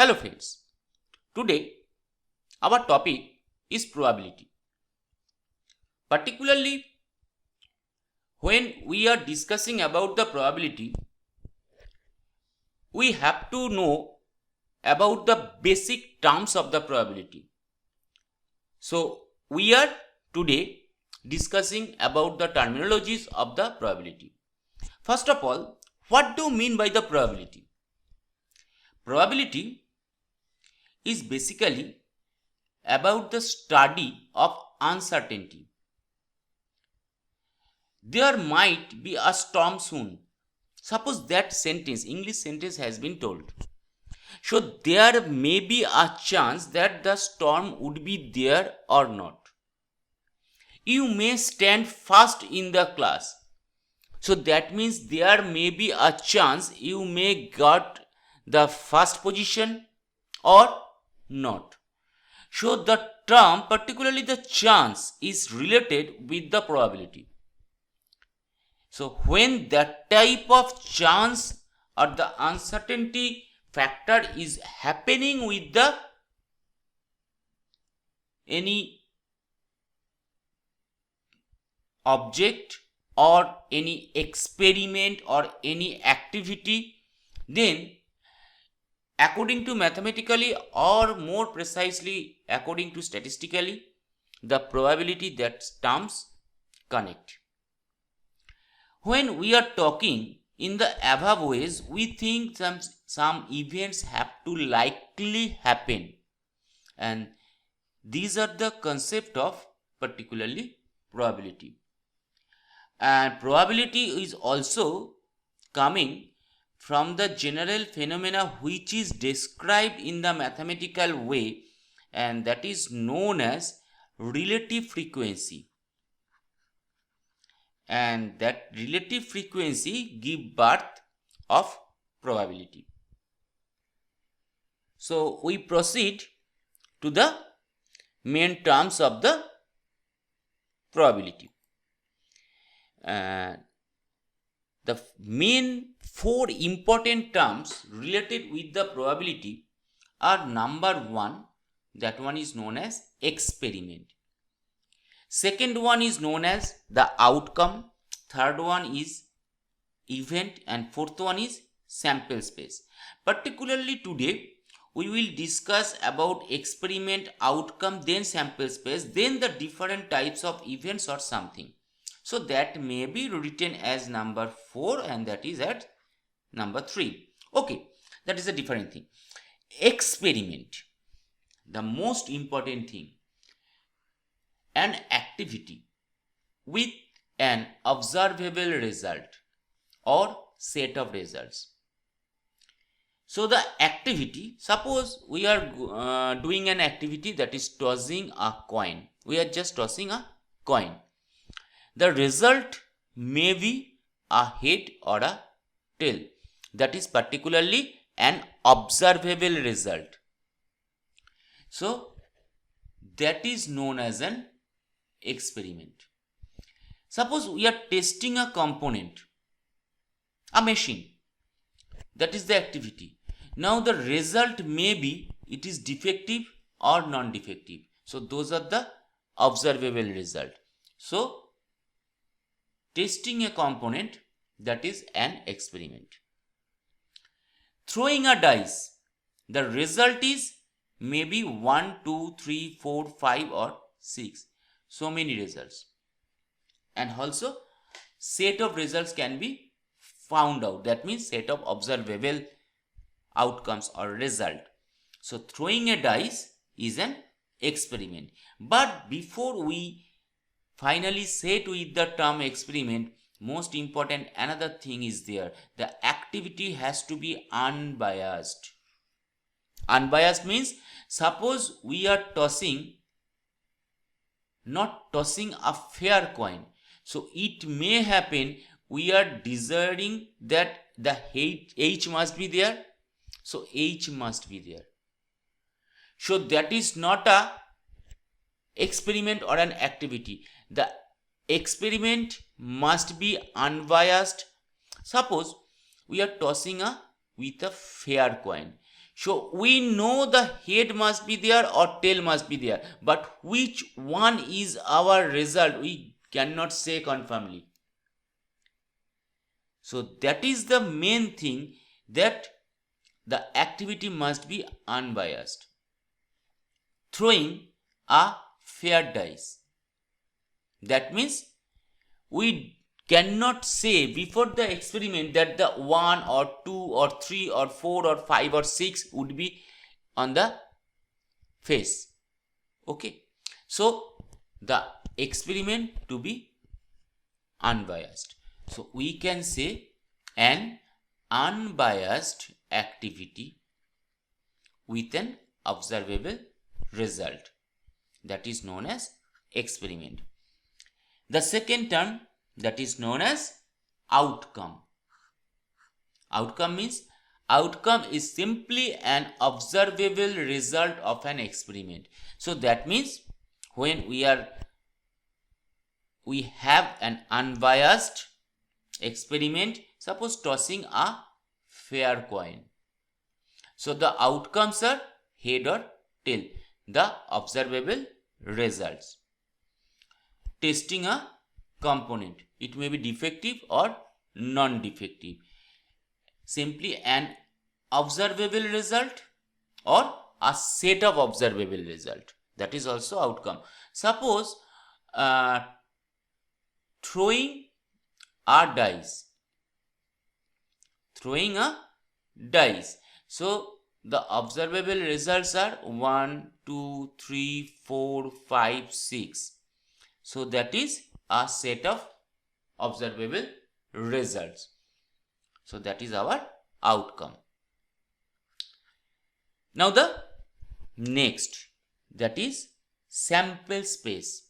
Hello friends, today our topic is probability. Particularly when we are discussing about the probability, we have to know about the basic terms of the probability. So we are today discussing about the terminologies of the probability. First of all, what do you mean by the probability? Probability is basically about the study of uncertainty. There might be a storm soon. Suppose that sentence, English sentence has been told. So there may be a chance that the storm would be there or not. You may stand first in the class. So that means there may be a chance you may get the first position or not. So the term, particularly the chance, is related with the probability. So when that type of chance or the uncertainty factor is happening with the any object or any experiment or any activity, then according to mathematically or more precisely according to statistically, the probability that terms connect. When we are talking in the above ways, we think some events have to likely happen, and these are the concept of particularly probability. And probability is also coming from the general phenomena which is described in the mathematical way, and that is known as relative frequency. And that relative frequency give birth of probability. So we proceed to the main terms of the probability. The main four important terms related with the probability are: number one, that one is known as experiment. Second one is known as the outcome. Third one is event, and fourth one is sample space. Particularly today we will discuss about experiment, outcome, then sample space, then the different types of events or something. So that may be written as number 4 and that is at number 3. Okay, that is a different thing. Experiment, the most important thing, an activity with an observable result or set of results. So the activity, suppose we are doing an activity that is tossing a coin. We are just tossing a coin. The result may be a head or a tail. That is particularly an observable result. So that is known as an experiment. Suppose we are testing a component, a machine. That is the activity. Now the result may be it is defective or non-defective. So those are the observable result. So testing a component, that is an experiment. Throwing a dice, the result is maybe 1, 2, 3, 4, 5 or 6. So many results. And also set of results can be found out. That means set of observable outcomes or result. So throwing a dice is an experiment. But before we finally set with the term experiment, most important another thing is there. The activity has to be unbiased. Unbiased means suppose we are not tossing a fair coin. So it may happen we are desiring that the H must be there. So H must be there. So that is not a experiment or an activity. The experiment must be unbiased. Suppose we are tossing with a fair coin. So we know the head must be there or tail must be there, but which one is our result we cannot say confirmly. So that is the main thing, that the activity must be unbiased. Throwing a fair dice. That means we cannot say before the experiment that the 1 or 2 or 3 or 4 or 5 or 6 would be on the face. Okay. So the experiment to be unbiased. So we can say an unbiased activity with an observable result, that is known as experiment. The second term, that is known as outcome. Outcome means outcome is simply an observable result of an experiment. So that means when we have an unbiased experiment, suppose tossing a fair coin. So the outcomes are head or tail, the observable results. Testing a component, it may be defective or non-defective, simply an observable result or a set of observable result, that is also outcome. Suppose throwing a dice, so the observable results are 1, 2, 3, 4, 5, 6. So that is a set of observable results. So that is our outcome. Now the next, that is sample space.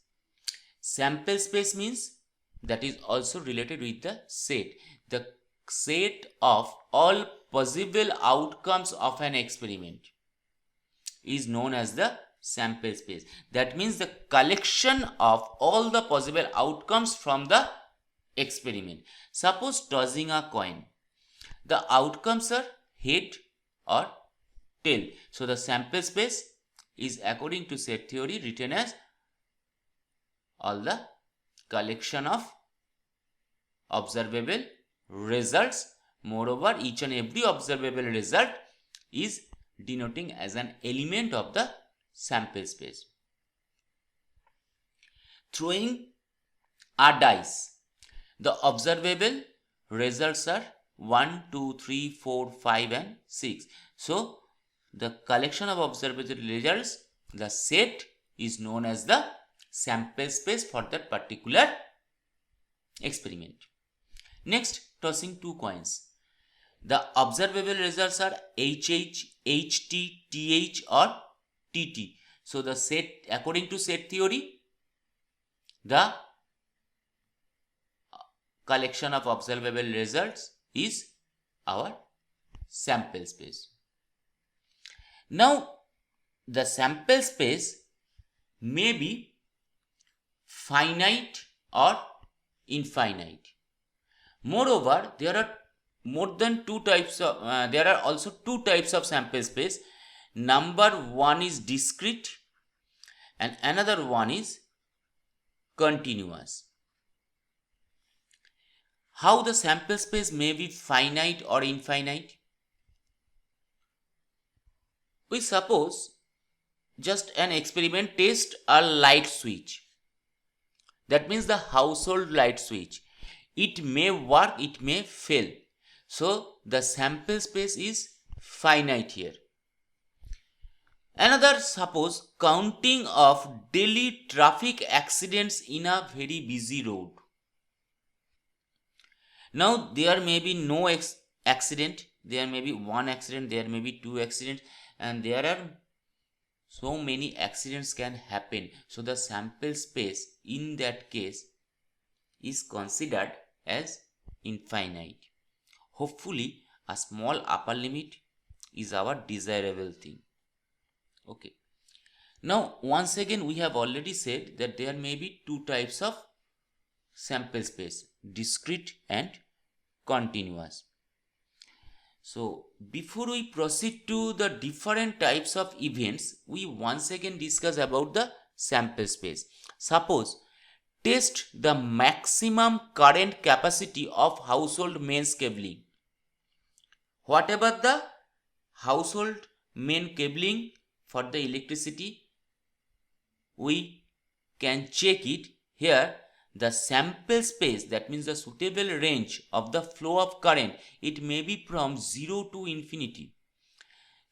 Sample space means that is also related with the set. The set of all possible outcomes of an experiment is known as the sample space. That means the collection of all the possible outcomes from the experiment. Suppose tossing a coin, the outcomes are head or tail. So the sample space is, according to set theory, written as all the collection of observable results. Moreover, each and every observable result is denoting as an element of the sample space. Throwing a dice, the observable results are 1, 2, 3, 4, 5 and 6. So the collection of observable results, the set, is known as the sample space for that particular experiment. Next, tossing two coins. The observable results are HH, HT, TH or TT. So the set, according to set theory, the collection of observable results is our sample space. Now the sample space may be finite or infinite. Moreover, there are also two types of sample space. Number one is discrete and another one is continuous. How the sample space may be finite or infinite? We suppose just an experiment, test a light switch. That means the household light switch. It may work, it may fail. So the sample space is finite here. Another, suppose counting of daily traffic accidents in a very busy road. Now there may be no accident, there may be one accident, there may be two accidents, and there are so many accidents can happen. So the sample space in that case is considered as infinite. Hopefully a small upper limit is our desirable thing. Okay. Now once again, we have already said that there may be two types of sample space, discrete and continuous. So before we proceed to the different types of events, we once again discuss about the sample space. Suppose test the maximum current capacity of household mains cabling. Whatever the household main cabling for the electricity, we can check it here. The sample space, that means the suitable range of the flow of current, it may be from 0 to infinity.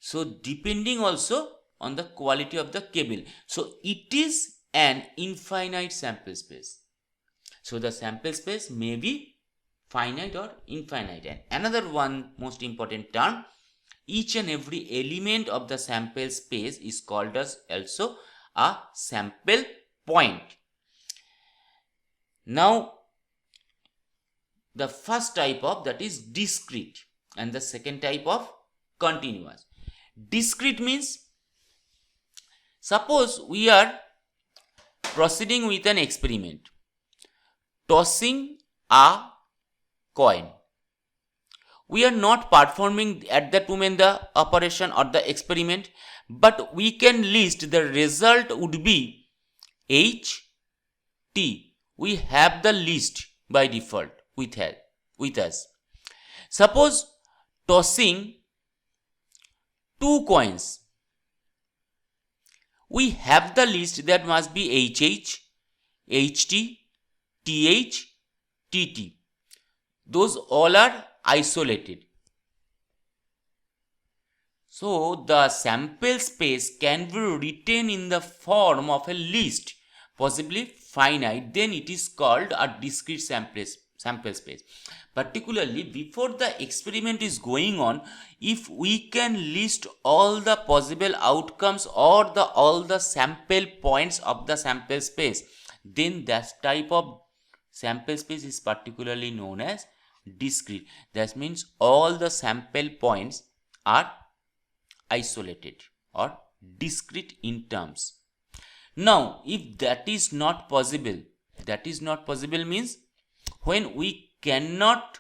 So depending also on the quality of the cable. So it is an infinite sample space. So the sample space may be finite or infinite. And another one most important term, each and every element of the sample space is called as also a sample point. Now the first type of that is discrete and the second type of continuous. Discrete means, suppose we are proceeding with an experiment, tossing a coin. We are not performing at that moment the operation or the experiment, but we can list the result would be H T. We have the list by default with us. Suppose tossing two coins, we have the list that must be HH, HT, TH, TT. Those all are isolated. So the sample space can be written in the form of a list, possibly finite, then it is called a discrete sample space. Particularly before the experiment is going on, if we can list all the possible outcomes or all the sample points of the sample space, then that type of sample space is particularly known as discrete. That means all the sample points are isolated or discrete in terms. Now if that is not possible means when we cannot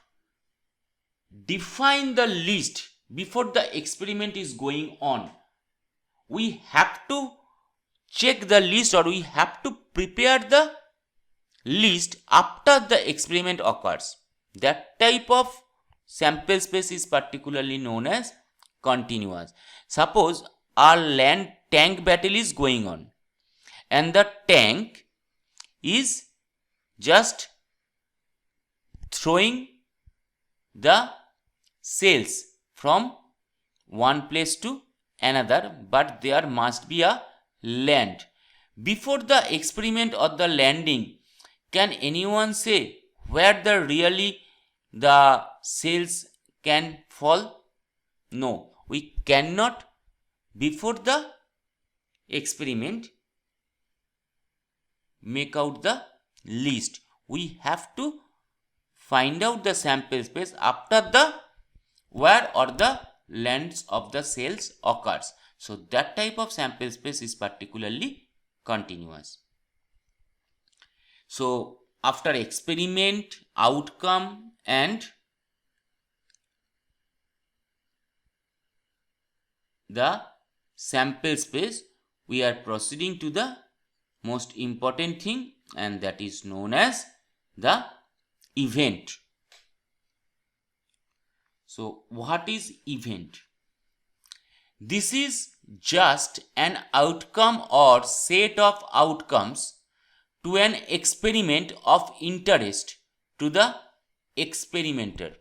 define the list before the experiment is going on, we have to check the list or we have to prepare the list after the experiment occurs. That type of sample space is particularly known as continuous. Suppose our land tank battle is going on and the tank is just throwing the cells from one place to another, but there must be a land. Before the experiment or the landing, can anyone say where the cells can fall? No, we cannot. Before the experiment make out the list. We have to find out the sample space after the where or the lands of the cells occurs. So that type of sample space is particularly continuous. So after experiment, outcome and the sample space, we are proceeding to the most important thing, and that is known as the event. So what is event? This is just an outcome or set of outcomes to an experiment of interest to the experimenter.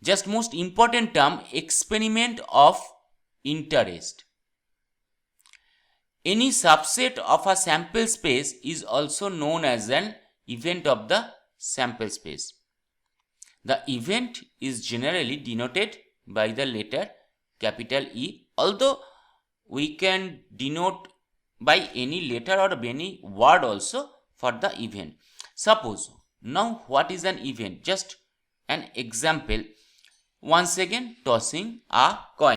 Just most important term, experiment of interest. Any subset of a sample space is also known as an event of the sample space. The event is generally denoted by the letter capital E, although we can denote by any letter or any word also for the event. Suppose, now what is an event? Just an example. Once again, tossing a coin.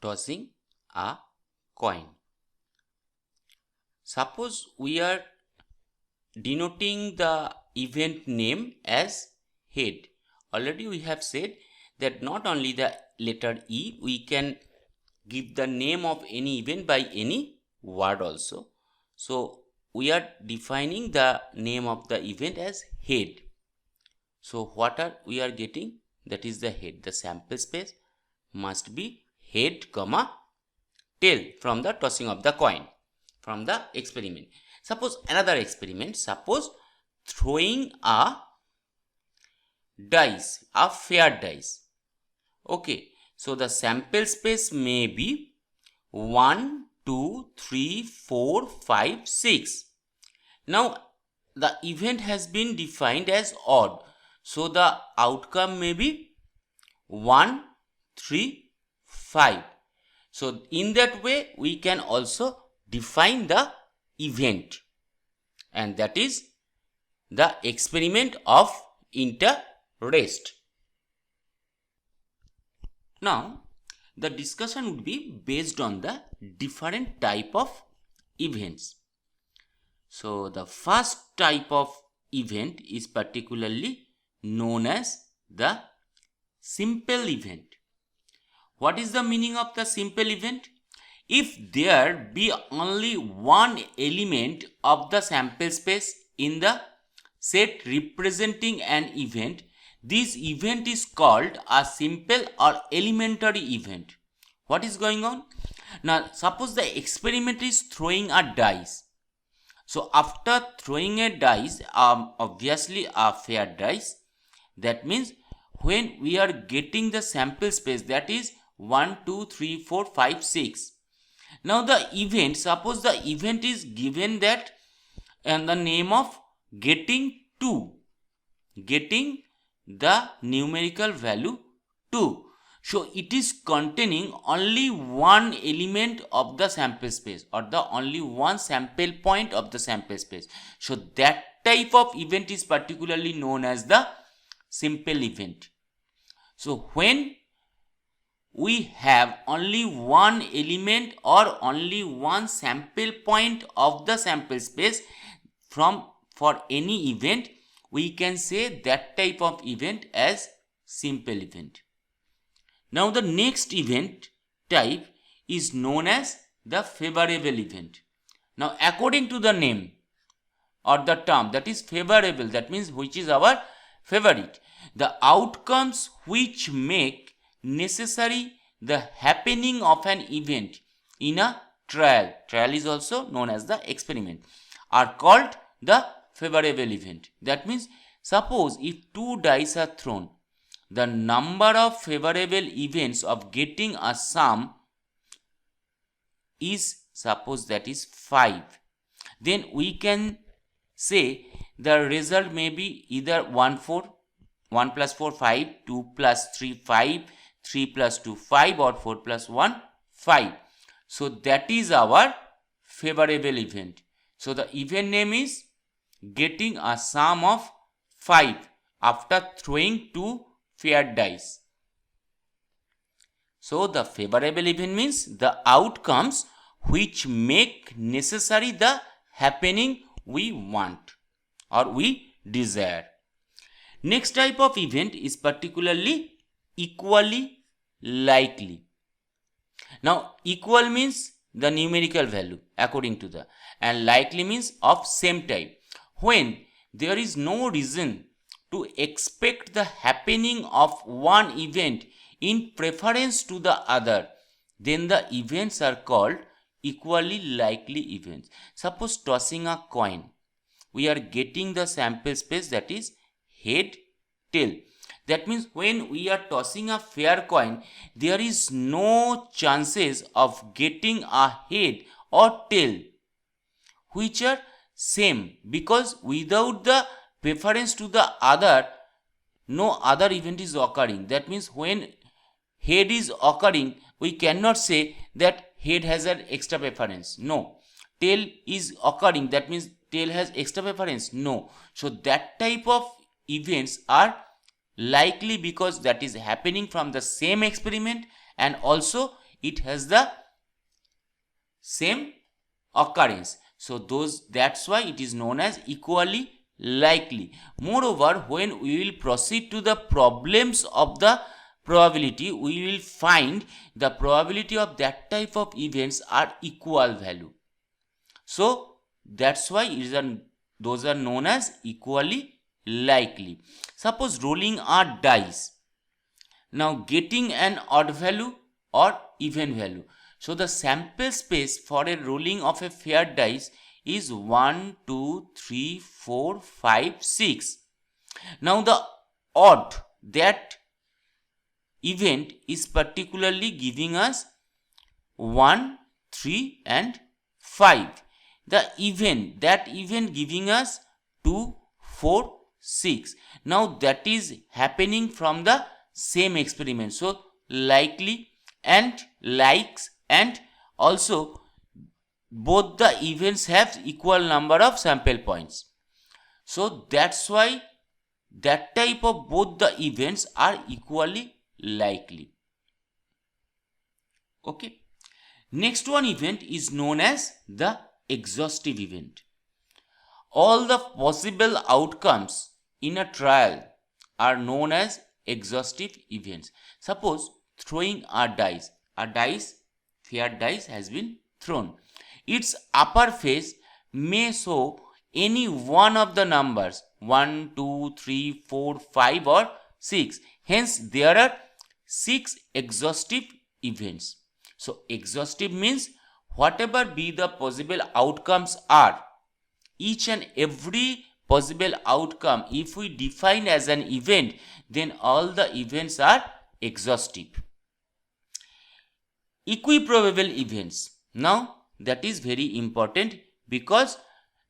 Tossing a coin. Suppose we are denoting the event name as head. Already we have said that not only the letter E, we can give the name of any event by any word also. So we are defining the name of the event as head. So what are we are getting? That is the head. The sample space must be head comma tail from the tossing of the coin from the experiment. Suppose another experiment. Suppose throwing a dice, a fair dice. Okay, so the sample space may be 1, 2, 3, 4, 5, 6. Now the event has been defined as odd. So the outcome may be 1, 3, 5. So in that way we can also define the event, and that is the experiment of interest. Now the discussion would be based on the different type of events. So the first type of event is particularly known as the simple event. What is the meaning of the simple event? If there be only one element of the sample space in the set representing an event, this event is called a simple or elementary event. What is going on? Now suppose the experiment is throwing a dice. So after throwing a dice, obviously a fair dice, that means when we are getting the sample space, that is 1, 2, 3, 4, 5, 6. Now the event, suppose the event is given that and the name of getting 2, getting the numerical value 2. So it is containing only one element of the sample space, or the only one sample point of the sample space. So that type of event is particularly known as the simple event. So when we have only one element or only one sample point of the sample space for any event, we can say that type of event as simple event. Now the next event type is known as the favorable event. Now according to the name or the term, that is favorable, that means which is our favorite, the outcomes which make necessary the happening of an event in a trial is also known as the experiment, are called the favorable event. That means suppose if 2 dice are thrown, the number of favorable events of getting a sum is, suppose that is 5, then we can say the result may be either 1 plus 4 5, 2 plus 3 5, 3 plus 2 5, or 4 plus 1 5. So that is our favorable event. So the event name is getting a sum of 5 after throwing 2 fair dice. So the favorable event means the outcomes which make necessary the happening we want or we desire. Next type of event is particularly equally likely. Now equal means the numerical value according to the, and likely means of same type. When there is no reason to expect the happening of one event in preference to the other, then the events are called equally likely events. Suppose tossing a coin, we are getting the sample space, that is head, tail. That means when we are tossing a fair coin, there is no chances of getting a head or tail which are same, because without the preference to the other, no other event is occurring. That means when head is occurring, we cannot say that head has an extra preference. No. Tail is occurring, that means tail has extra preference. No. So that type of events are likely because that is happening from the same experiment, and also it has the same occurrence. So that's why it is known as equally likely. Moreover, when we will proceed to the problems of the probability, we will find the probability of that type of events are equal value. So that's why those are known as equally likely. Suppose rolling a dice. Now getting an odd value or even value. So the sample space for a rolling of a fair dice is 1, 2, 3, 4, 5, 6. Now the odd, that event is particularly giving us 1, 3 and 5. The event, that event giving us 2, 4, 6. Now that is happening from the same experiment. So likely and likes, and also both the events have equal number of sample points. So that's why that type of both the events are equally likely. Okay. Next one event is known as the exhaustive event. All the possible outcomes in a trial are known as exhaustive events. Suppose throwing a dice, fair dice has been thrown. Its upper face may show any one of the numbers 1, 2, 3, 4, 5 or 6. Hence there are 6 exhaustive events. So exhaustive means whatever be the possible outcomes are, each and every possible outcome, if we define as an event, then all the events are exhaustive. Equiprobable events. Now that is very important because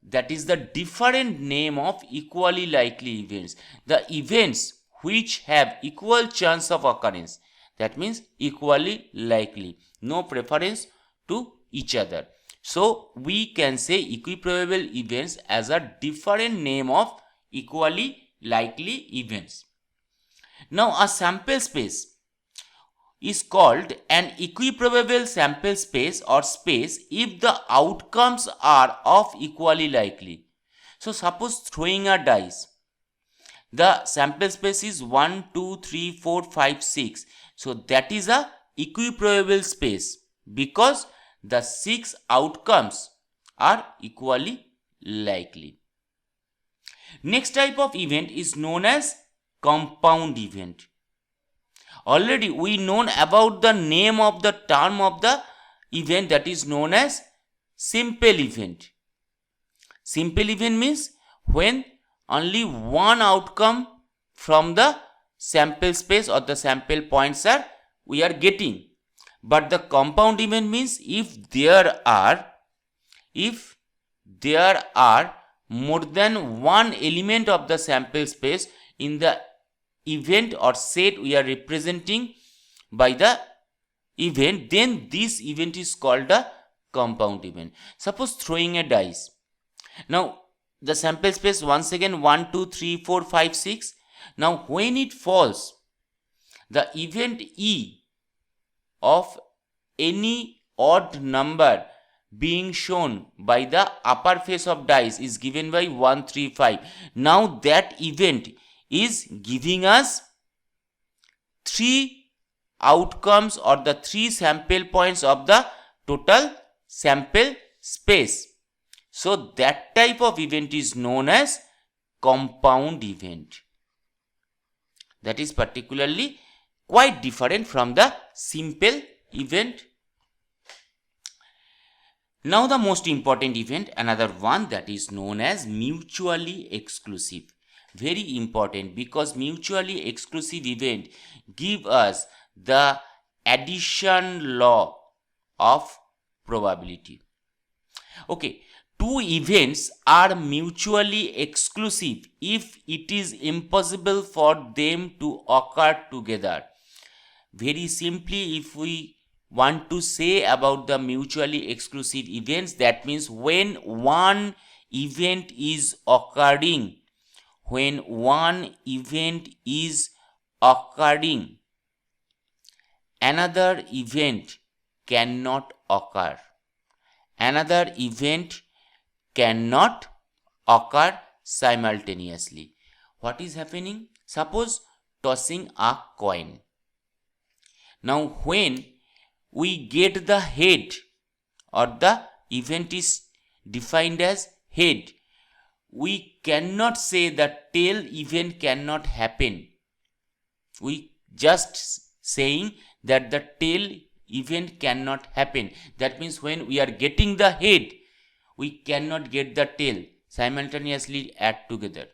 that is the different name of equally likely events. The events which have equal chance of occurrence, that means equally likely, no preference to each other. So we can say equiprobable events as a different name of equally likely events. Now a sample space is called an equiprobable sample space or space if the outcomes are of equally likely. So suppose throwing a dice, the sample space is 1, 2, 3, 4, 5, 6. So that is a equiprobable space because the 6 outcomes are equally likely. Next type of event is known as compound event. Already we known about the name of the term of the event, that is known as simple event. Simple event means when only one outcome from the sample space or the sample points we are getting. But the compound event means if there are more than one element of the sample space in the event or set we are representing by the event, then this event is called a compound event. Suppose throwing a dice. Now the sample space once again 1, 2, 3, 4, 5, 6. Now when it falls, the event E of any odd number being shown by the upper face of dice is given by 1, 3, 5. Now that event is giving us 3 outcomes or the 3 sample points of the total sample space. So that type of event is known as compound event. That is particularly quite different from the simple event. Now the most important event, another one, that is known as mutually exclusive. Very important because mutually exclusive event give us the addition law of probability. Okay, two events are mutually exclusive if it is impossible for them to occur together. Very simply, if we want to say about the mutually exclusive events, that means when one event is occurring, another event cannot occur. Another event cannot occur simultaneously. What is happening? Suppose tossing a coin. Now when we get the head, or the event is defined as head, we cannot say that tail event cannot happen. We just saying that the tail event cannot happen. That means when we are getting the head, we cannot get the tail simultaneously add together.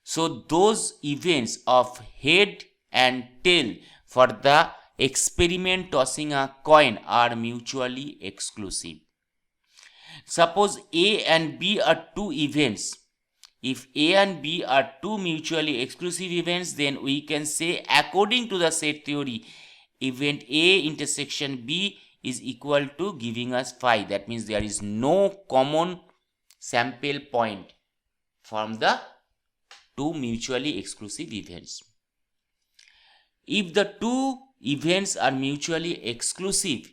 So those events of head and tail for the experiment tossing a coin are mutually exclusive. Suppose A and B are two events. If A and B are two mutually exclusive events, then we can say, according to the set theory, event A intersection B is equal to giving us phi. That means there is no common sample point from the two mutually exclusive events. If the two events are mutually exclusive,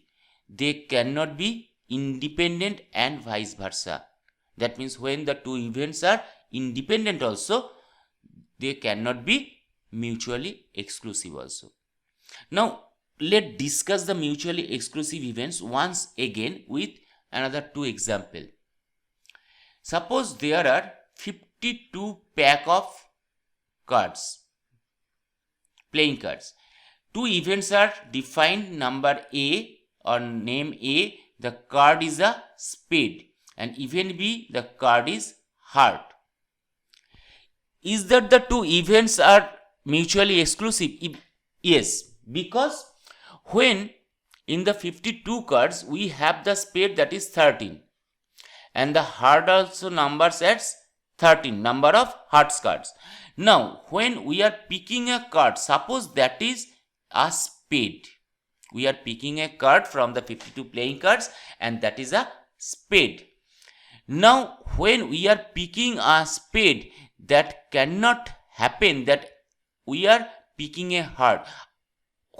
they cannot be independent and vice versa. That means when the two events are independent also, they cannot be mutually exclusive also. Now let's discuss the mutually exclusive events once again with another two examples. Suppose there are 52 pack of cards, playing cards. Two events are defined. Number A or name A, the card is a spade, and event B, the card is heart. Is that the two events are mutually exclusive? Yes, because when in the 52 cards we have the spade, that is 13, and the heart also numbers as 13, number of hearts cards. Now when we are picking a card, suppose that is a spade. We are picking a card from the 52 playing cards, and that is a spade. Now when we are picking a spade, that cannot happen that we are picking a heart.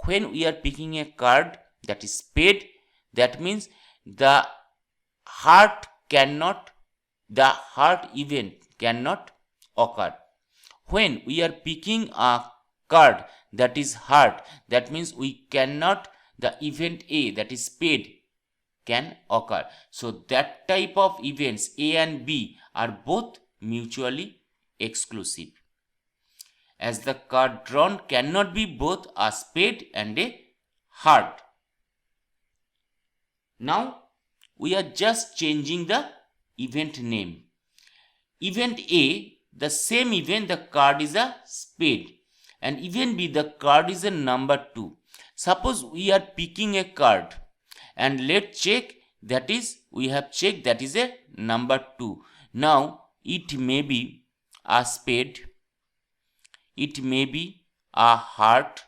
When we are picking a card that is spade, that means the heart event cannot occur. When we are picking a card that is heart, that means we cannot, the event A, that is spade, can occur. So that type of events A and B are both mutually exclusive, as the card drawn cannot be both a spade and a heart. Now we are just changing the event name. Event A, the same event, the card is a spade, and event B, the card is a number 2. Suppose we are picking a card, and let's check, that is, we have checked that is a number 2. Now it may be a spade, it may be a heart,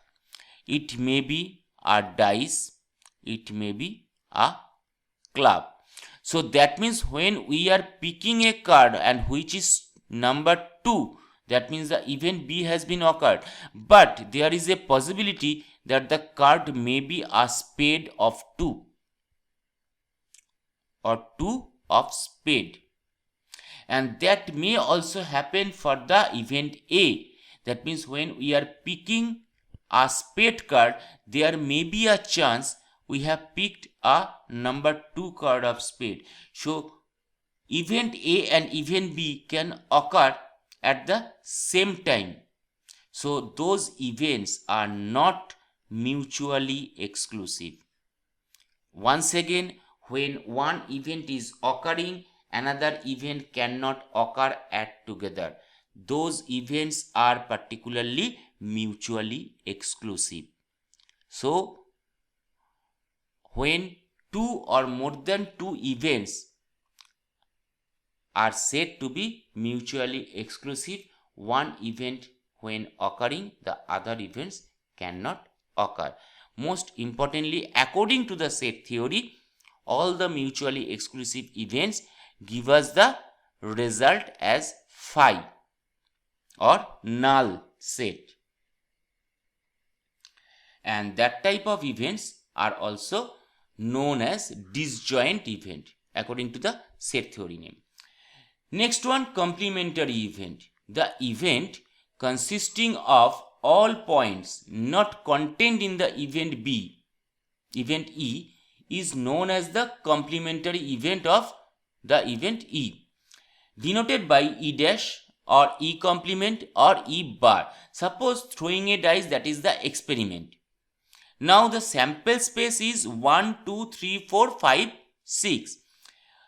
it may be a dice, it may be a club. So that means when we are picking a card and which is number 2, that means the event B has been occurred. But there is a possibility that the card may be a spade of 2 or 2 of spade. And that may also happen for the event A. That means when we are picking a spade card, there may be a chance we have picked a number 2 card of spade. So event A and event B can occur at the same time. So those events are not mutually exclusive. Once again, when one event is occurring, another event cannot occur at together. Those events are particularly mutually exclusive. So when two or more than two events are said to be mutually exclusive, one event when occurring, the other events cannot occur. Most importantly, according to the set theory, all the mutually exclusive events give us the result as phi or null set. And that type of events are also known as disjoint event according to the set theory name. Next one, complementary event. The event consisting of all points not contained in the event B, event E, is known as the complementary event of the event E, denoted by E dash or E complement or E bar. Suppose throwing a dice, that is the experiment. Now the sample space is 1, 2, 3, 4, 5, 6.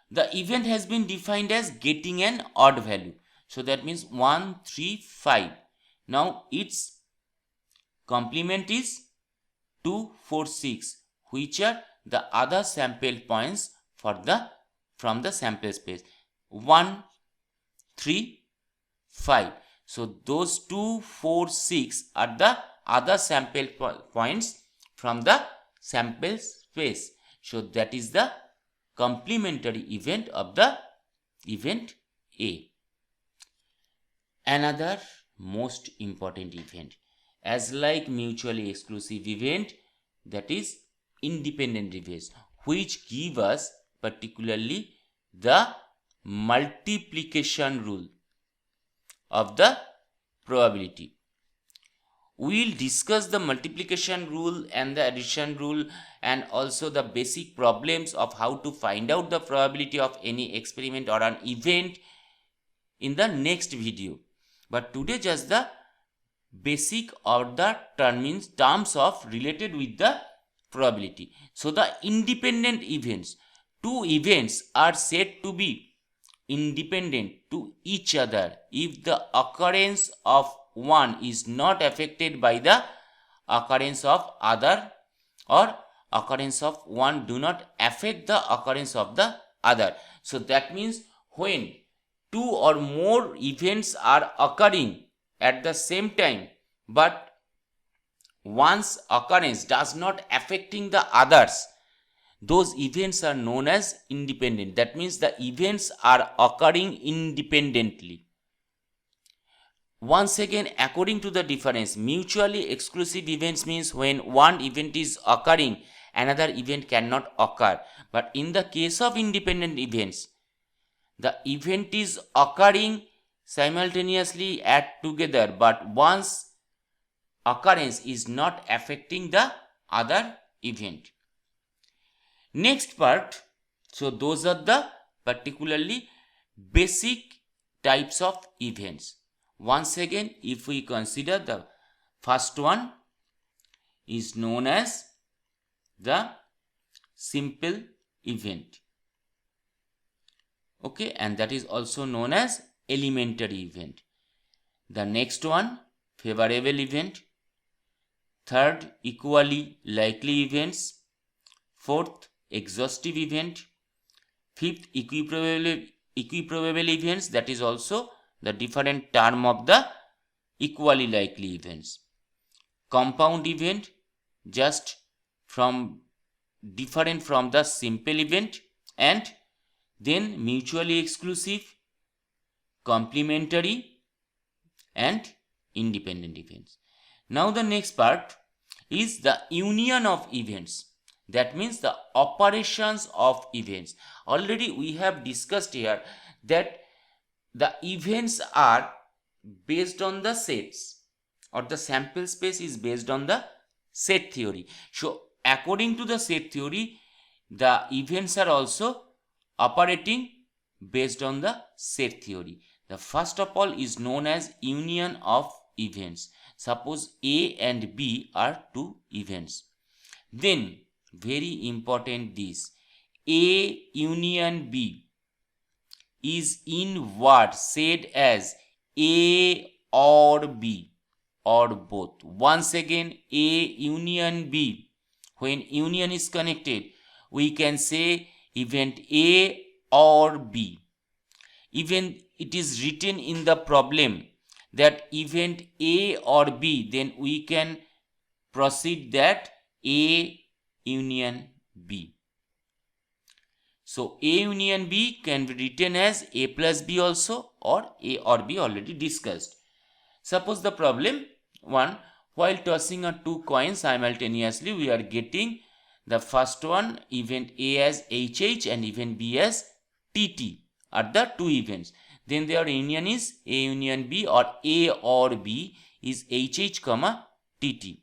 The event has been defined as getting an odd value. So that means 1, 3, 5. Now its complement is 2, 4, 6, which are the other sample points from the sample space. 1, 3, 5. So those 2, 4, 6 are the other sample points from the sample space. So that is the complementary event of the event A. Another most important event, as like mutually exclusive event, that is independent events, which give us particularly the multiplication rule of the probability. We will discuss the multiplication rule and the addition rule and also the basic problems of how to find out the probability of any experiment or an event in the next video. But today just the basic or the terms of related with the probability. So the independent events, two events are said to be independent to each other if the occurrence of one is not affected by the occurrence of other, or occurrence of one do not affect the occurrence of the other. So that means when two or more events are occurring at the same time, but one's occurrence does not affecting the others, those events are known as independent. That means the events are occurring independently. Once again, according to the difference, mutually exclusive events means when one event is occurring, another event cannot occur. But in the case of independent events, the event is occurring simultaneously together, but one's occurrence is not affecting the other event. Next part, so those are the particularly basic types of events. Once again, if we consider the first one is known as the simple event. Okay, and that is also known as elementary event. The next one, favorable event. Third, equally likely events. Fourth, exhaustive event. Fifth, equiprobable events, that is also the different term of the equally likely events. Compound event, just different from the simple event, and then mutually exclusive, complementary, and independent events. Now the next part is the union of events. That means the operations of events. Already we have discussed here that the events are based on the sets, or the sample space is based on the set theory. So according to the set theory, the events are also operating based on the set theory. The first of all is known as union of events. Suppose A and B are two events. Then very important, this A union B is in word said as A or B or both. Once again, A union B, when union is connected, we can say event A or B. Even it is written in the problem that event A or B, then we can proceed that A union B. So A union B can be written as A plus B also, or A or B already discussed. Suppose the problem 1, while tossing a two coins simultaneously, we are getting the first one event A as HH and event B as TT are the two events. then their union is A union B, or A or B is HH comma TT.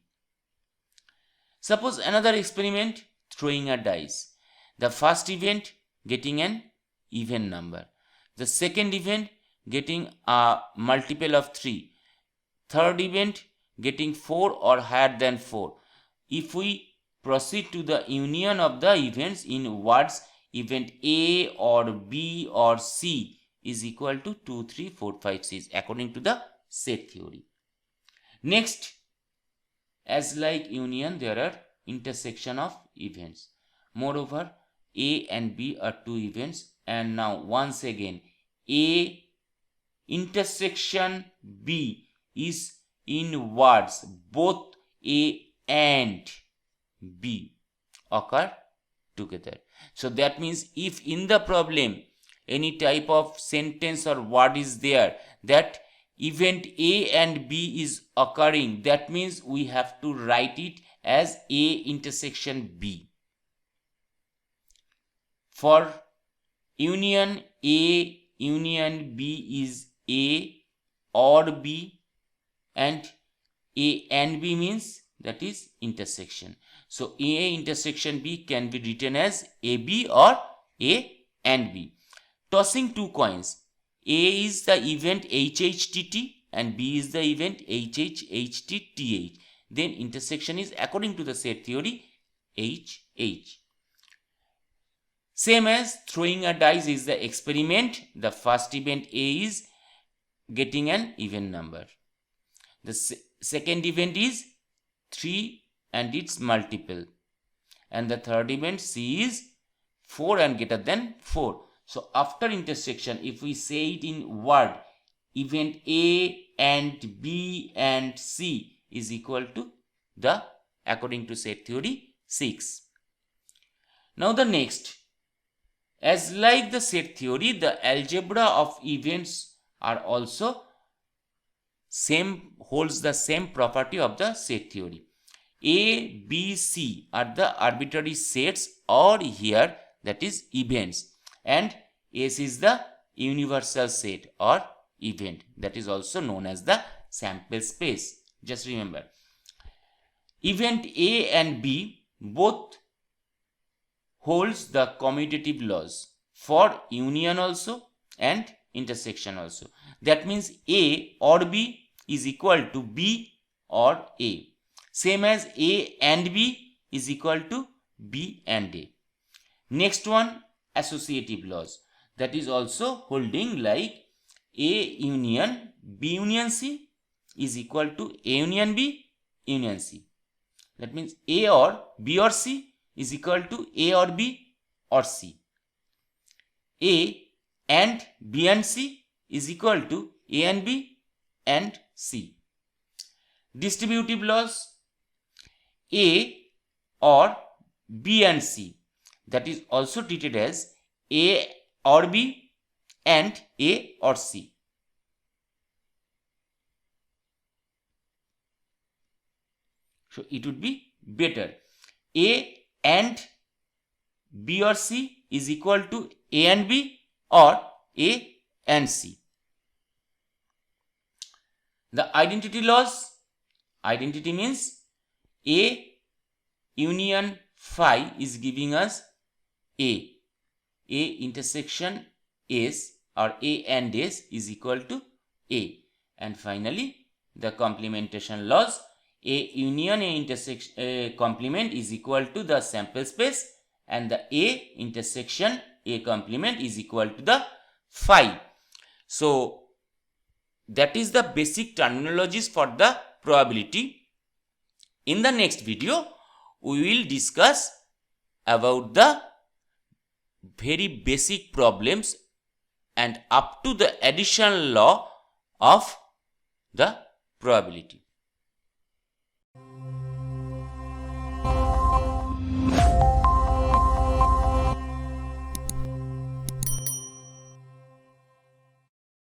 Suppose another experiment, throwing a dice. The first event getting an even number. The second event getting a multiple of 3. Third event getting 4 or higher than 4. If we proceed to the union of the events in words, event A or B or C is equal to 2, 3, 4, 5, 6 according to the set theory. Next, as like union, there are intersection of events. Moreover, A and B are two events, and now once again A intersection B is in words both A and B occur together. So that means if in the problem any type of sentence or word is there that event A and B is occurring, that means we have to write it as A intersection B. For union A union B is A or B, and A and B means that is intersection. So A intersection B can be written as AB or A and B. Tossing two coins, A is the event HHTT and B is the event HHHTTH. Then intersection is according to the set theory HH. Same as throwing a dice is the experiment. The first event A is getting an even number. The second event is 3 and its multiple. And the third event C is 4 and greater than 4. So after intersection, if we say it in word, event A and B and C is equal to the, according to set theory, 6. Now the next, as like the set theory, the algebra of events are also holds the same property of the set theory. A, B, C are the arbitrary sets, or here that is events, and S is the universal set or event, that is also known as the sample space. Just remember, event A and B both holds the commutative laws for union also and intersection also. That means A or B is equal to B or A. Same as A and B is equal to B and A. Next one, associative laws. That is also holding like A union B union C is equal to A union B union C. That means A or B or C is equal to A or B or C. A and B and C is equal to A and B and C. Distributive laws, A or B and C, that is also treated as A or B and A or C. So it would be better. A and B or C is equal to A and B or A and C. The identity laws, identity means A union phi is giving us A intersection S or A and S is equal to A. And finally the complementation laws, A union A intersection complement is equal to the sample space, and the A intersection A complement is equal to the phi. So that is the basic terminologies for the probability. In the next video, we will discuss about the very basic problems and up to the additional law of the probability.